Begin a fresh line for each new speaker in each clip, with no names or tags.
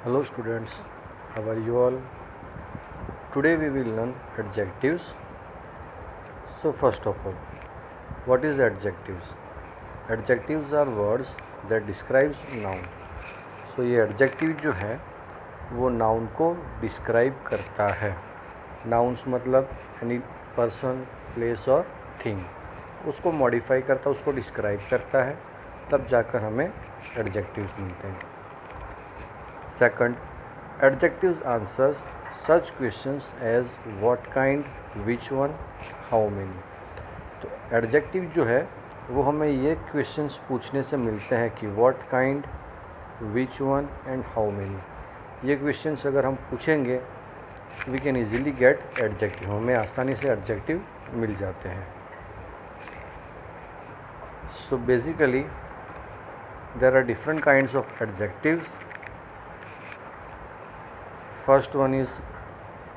Hello students, how are you all? Today we will learn adjectives. So first of all, what is adjectives? Adjectives are words that describes noun. So ये adjective जो है वो noun को describe करता है. Nouns मतलब any person, place और thing. उसको modify करता है, उसको describe करता है, तब जाकर हमें adjectives मिलते हैं. Second, adjectives answers such questions as what kind, which one, how many. तो एडजेक्टिव जो है वो हमें ये क्वेश्चंस पूछने से मिलते हैं कि what kind, which one and how many. ये क्वेश्चंस अगर हम पूछेंगे we can easily get adjective. हमें आसानी से एडजेक्टिव मिल जाते हैं. So basically there are different kinds of adjectives. First one is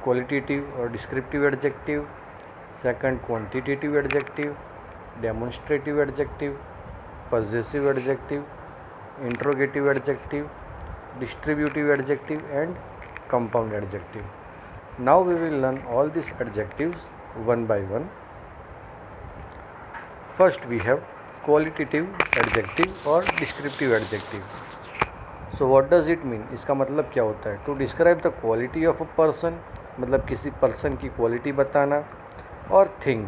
qualitative or descriptive adjective, second quantitative adjective, demonstrative adjective, possessive adjective, interrogative adjective, distributive adjective and compound adjective. Now we will learn all these adjectives one by one. First we have qualitative adjective or descriptive adjective. So what does it mean? इसका मतलब क्या होता है? To describe the quality of a person, मतलब किसी person की quality बताना, और thing.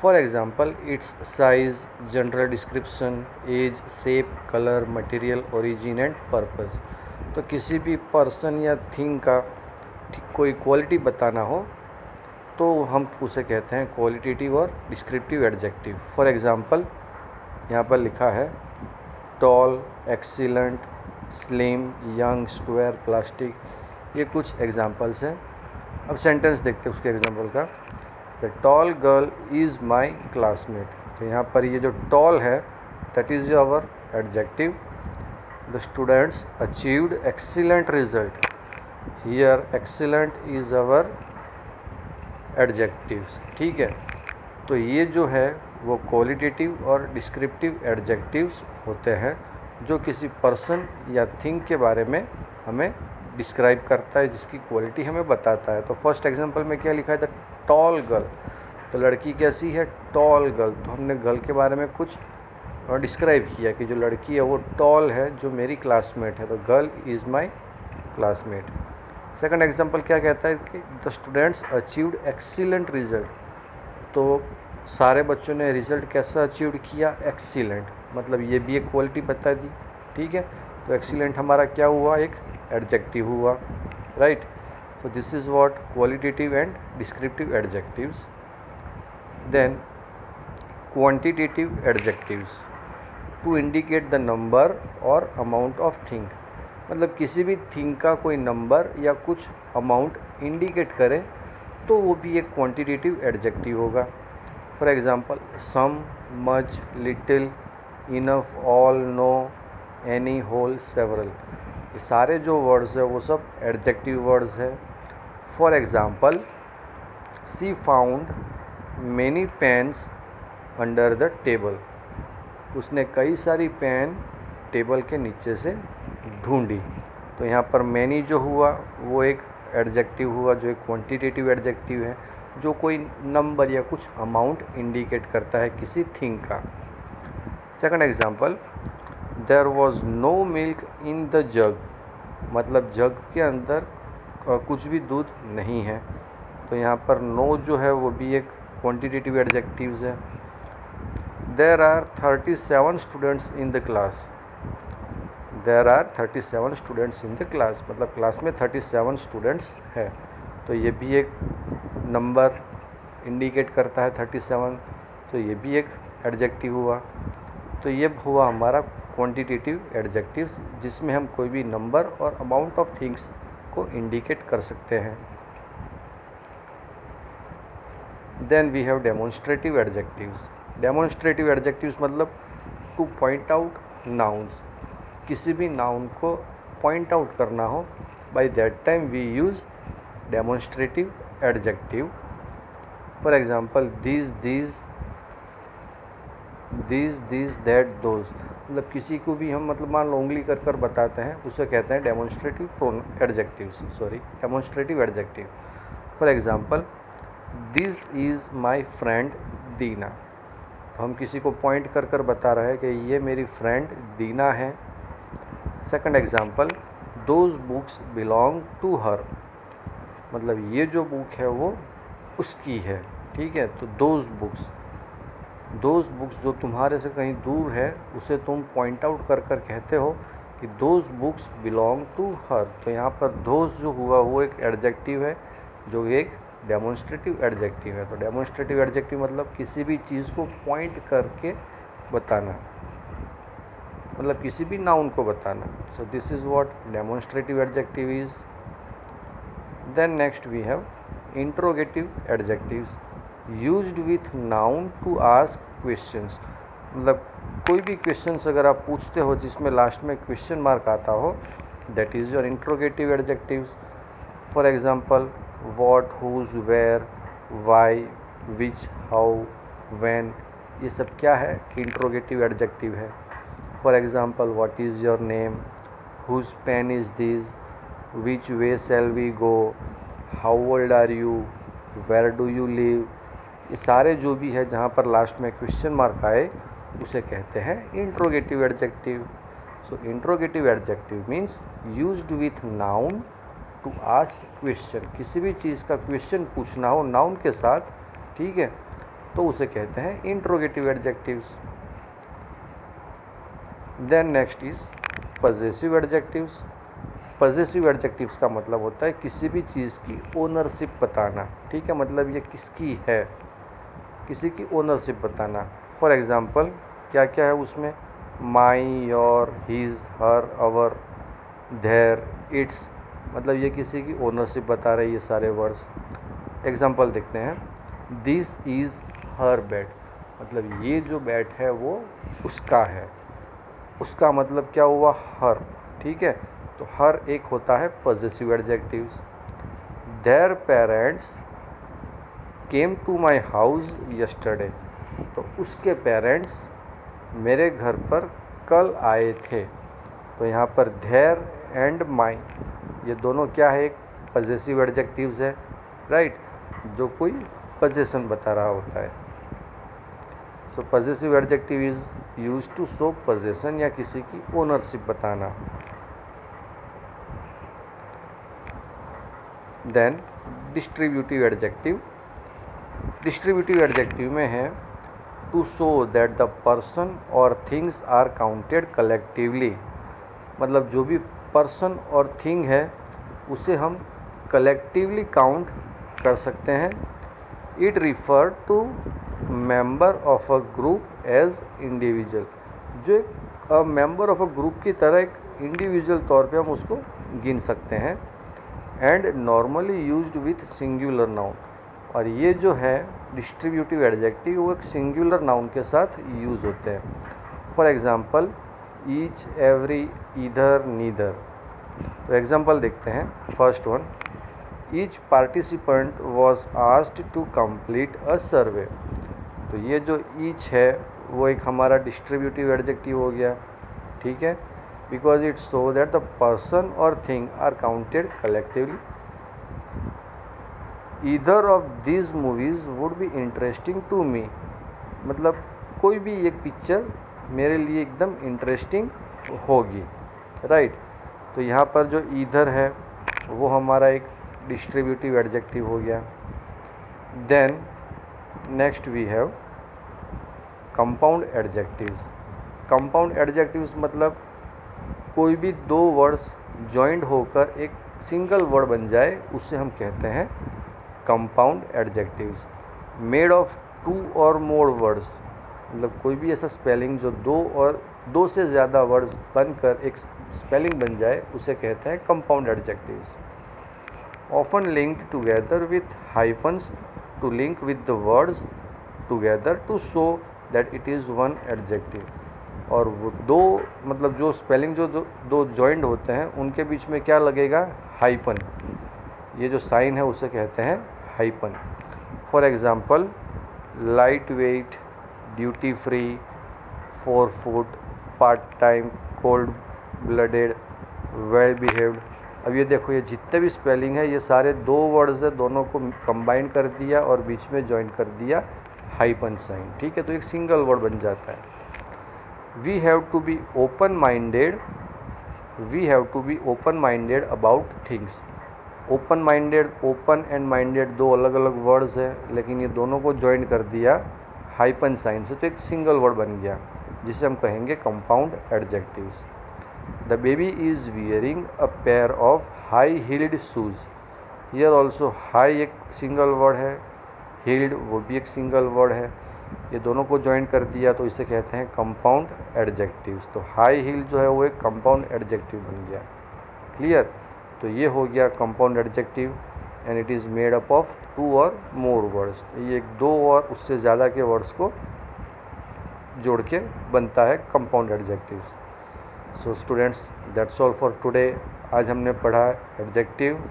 For example it's size, general description, age, shape, colour, material, origin and purpose. तो किसी भी पर्सन या थिंग का कोई क्वालिटी बताना हो तो हम उसे कहते हैं क्वालिटेटिव और डिस्क्रिप्टिव एडजेक्टिव. फॉर एग्जाम्पल यहाँ पर लिखा है tall, excellent, slim, young, square, plastic. ये कुछ एग्जाम्पल्स हैं. अब सेंटेंस देखते हैं उसके एग्जाम्पल का. The tall girl is my classmate. तो यहाँ पर ये जो टॉल है that is our adjective. The students achieved excellent result. Here excellent is our adjectives. ठीक है, तो ये जो है वो क्वालिटेटिव और डिस्क्रिप्टिव एडजेक्टिव्स होते हैं जो किसी पर्सन या थिंग के बारे में हमें डिस्क्राइब करता है, जिसकी क्वालिटी हमें बताता है. तो फर्स्ट एग्जांपल में क्या लिखा है? The tall girl. तो लड़की कैसी है? Tall girl. तो हमने गर्ल के बारे में कुछ डिस्क्राइब किया कि जो लड़की है वो टॉल है, जो मेरी क्लासमेट है. तो girl is my classmate. Second example क्या कहता है कि the students achieved excellent result. तो सारे बच्चों ने रिजल्ट कैसा अचीव किया? एक्सीलेंट. मतलब ये भी एक क्वालिटी बता दी. ठीक है, तो एक्सीलेंट हमारा क्या हुआ? एक एडजेक्टिव हुआ. Right. So this is what qualitative and descriptive adjectives. Then quantitative adjectives to indicate the number or amount of thing. मतलब किसी भी थिंग का कोई नंबर या कुछ अमाउंट इंडिकेट करे तो वो भी एक क्वांटिटेटिव एडजेक्टिव होगा. For example some, much, little, enough, all, no, any, whole, several. ये सारे जो वर्ड्स है वो सब एडजेक्टिव वर्ड्स है. For example she found many pens under the table. उसने कई सारी पेन टेबल के नीचे से ढूंढी. तो यहाँ पर मैनी जो हुआ वो एक एडजेक्टिव हुआ जो एक क्वांटिटेटिव एडजेक्टिव है, जो कोई नंबर या कुछ अमाउंट इंडिकेट करता है किसी थिंग का. Second example there was no milk in the jug. मतलब जग के अंदर कुछ भी दूध नहीं है. तो यहाँ पर नो जो है वो भी एक क्वांटिटेटिव एडजेक्टिव्स है. There are 37 students in the class. There are 37 students in the class. मतलब क्लास में 37 स्टूडेंट्स है. तो ये भी एक नंबर इंडिकेट करता है 37. तो ये भी एक एडजेक्टिव हुआ. तो ये हुआ हमारा क्वांटिटेटिव एडजेक्टिव्स जिसमें हम कोई भी नंबर और अमाउंट ऑफ थिंग्स को इंडिकेट कर सकते हैं. Then we have demonstrative adjectives. Demonstrative adjectives मतलब टू पॉइंट आउट नाउन्स. किसी भी नाउन को पॉइंट आउट करना हो, by that time we use demonstrative adjective. For example these, that, those. मतलब किसी को भी हम मतलब मान लो उंगली कर कर बताते हैं, उसे कहते हैं demonstrative adjectives, demonstrative adjective. For example, this is my friend Deena. तो हम किसी को पॉइंट कर कर बता रहे हैं कि ये मेरी फ्रेंड दीना है। Second example, those books belong to her, मतलब ये जो बुक है वो उसकी है, ठीक है। तो दोज बुक्स जो तुम्हारे से कहीं दूर है उसे तुम पॉइंट आउट कर कर कहते हो कि those books belong to her. तो यहाँ पर दोज जो हुआ वो एक एडजेक्टिव है जो एक डेमोन्स्ट्रेटिव एडजेक्टिव है। तो डेमोन्स्ट्रेटिव एडजेक्टिव मतलब किसी भी चीज़ को पॉइंट करके बताना, मतलब किसी भी नाउन को बताना। So this is what demonstrative adjective is. Then next we have interrogative adjectives used with noun to ask questions. मतलब कोई भी क्वेश्चंस अगर आप पूछते हो जिसमें लास्ट में क्वेश्चन मार्क आता हो, that is your interrogative adjectives. For example, what, whose, where, why, which, how, when, ये सब क्या है? इंट्रोगेटिव एडजेक्टिव है। For example, what is your name, whose pen is this, which way shall we go, how old are you, where do you live, ये सारे जो भी है जहाँ पर लास्ट में क्वेश्चन मार्क आए उसे कहते हैं interrogative adjective. So interrogative adjective means used with noun to ask question, किसी भी चीज़ का क्वेश्चन पूछना हो नाउन के साथ, ठीक है, तो उसे कहते हैं interrogative adjectives. Then next is possessive adjectives. Possessive adjectives का मतलब होता है किसी भी चीज़ की ओनरशिप बताना, ठीक है, मतलब ये किसकी है, किसी की ओनरशिप बताना। फॉर एग्जांपल, क्या क्या है उसमें? My, your, his, her, our, their, its, मतलब ये किसी की ओनरशिप बता रहे हैं ये सारे वर्ड्स। एग्जांपल देखते हैं, दिस इज़ हर बेड, मतलब ये जो बेड है वो उसका है। उसका मतलब क्या हुआ? हर, ठीक है। तो हर एक होता है possessive adjectives. Their parents came to my house yesterday, तो उसके पेरेंट्स मेरे घर पर कल आए थे। तो यहाँ पर देयर एंड माई ये दोनों क्या है? एक पजेसिव एडजेक्टिव्स है, राइट, जो कोई पजेशन बता रहा होता है। So possessive adjective is use to show possession या किसी की ओनरशिप बताना। Then distributive adjective. Distributive adjective में है to show that the person और थिंग्स आर काउंटेड कलेक्टिवली, मतलब जो भी पर्सन और थिंग है उसे हम कलेक्टिवली काउंट कर सकते हैं। It refer to member of a group as individual, जो एक मेंबर ऑफ अ ग्रुप की तरह एक इंडिविजुअल तौर पे हम उसको गिन सकते हैं। And normally used with singular noun, और ये जो है डिस्ट्रीब्यूटिव एडजेक्टिव वो एक सिंगुलर नाउन के साथ यूज़ होते हैं। For example, each, every, either, neither. तो एग्जांपल देखते हैं। First one, each participant was asked to complete a survey. तो ये जो ईच है वो एक हमारा डिस्ट्रीब्यूटिव एडजेक्टिव हो गया, ठीक है, because it show that the person और thing are counted collectively. Either of these movies would be interesting to me, मतलब कोई भी एक पिक्चर मेरे लिए एकदम इंटरेस्टिंग होगी, राइट। तो यहाँ पर जो ईदर है वो हमारा एक डिस्ट्रीब्यूटिव एडजेक्टिव हो गया। Then next we have compound adjectives. Compound adjectives मतलब कोई भी दो वर्ड्स जॉइंट होकर एक सिंगल वर्ड बन जाए उससे हम कहते हैं compound adjectives. Made of two or more words, मतलब कोई भी ऐसा स्पेलिंग जो दो से ज़्यादा वर्ड्स बनकर एक स्पेलिंग बन जाए उसे कहते हैं compound adjectives. Often linked together with hyphens to link with the words together to show that it is one adjective. और वो दो मतलब जो स्पेलिंग जो दो जॉइंट होते हैं उनके बीच में क्या लगेगा? हाइफन, ये जो साइन है उसे कहते हैं hyphen. For example, light weight, duty free, 4 foot, part time, cold blooded, well behaved. अब ये देखो, ये जितने भी स्पेलिंग है ये सारे दो वर्ड्स है, दोनों को कंबाइन कर दिया और बीच में ज्वाइन कर दिया हाइपन साइन, ठीक है, तो एक सिंगल वर्ड बन जाता है। We have to be open minded, we have to be open minded about things. Open minded, open and minded दो अलग अलग वर्ड्स है, लेकिन ये दोनों को ज्वाइन कर दिया हाइपन साइन से, तो एक सिंगल वर्ड बन गया जिसे हम कहेंगे compound adjectives. The baby is wearing a pair of high heeled shoes. Here also high एक सिंगल वर्ड है, हील्ड वो भी एक सिंगल वर्ड है, ये दोनों को ज्वाइन कर दिया तो इसे कहते हैं कंपाउंड एडजेक्टिव्स। तो हाई हील जो है वो एक कंपाउंड एडजेक्टिव बन गया। क्लियर? तो ये हो गया compound adjective and it is made up of 2 और मोर वर्ड्स। ये एक 2 और उससे ज़्यादा के वर्ड्स को जोड़ के बनता है compound adjectives. So students, that's all for today. आज हमने पढ़ा adjective,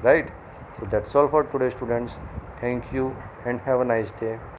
right? So that's all for today students. Thank you and have a nice day.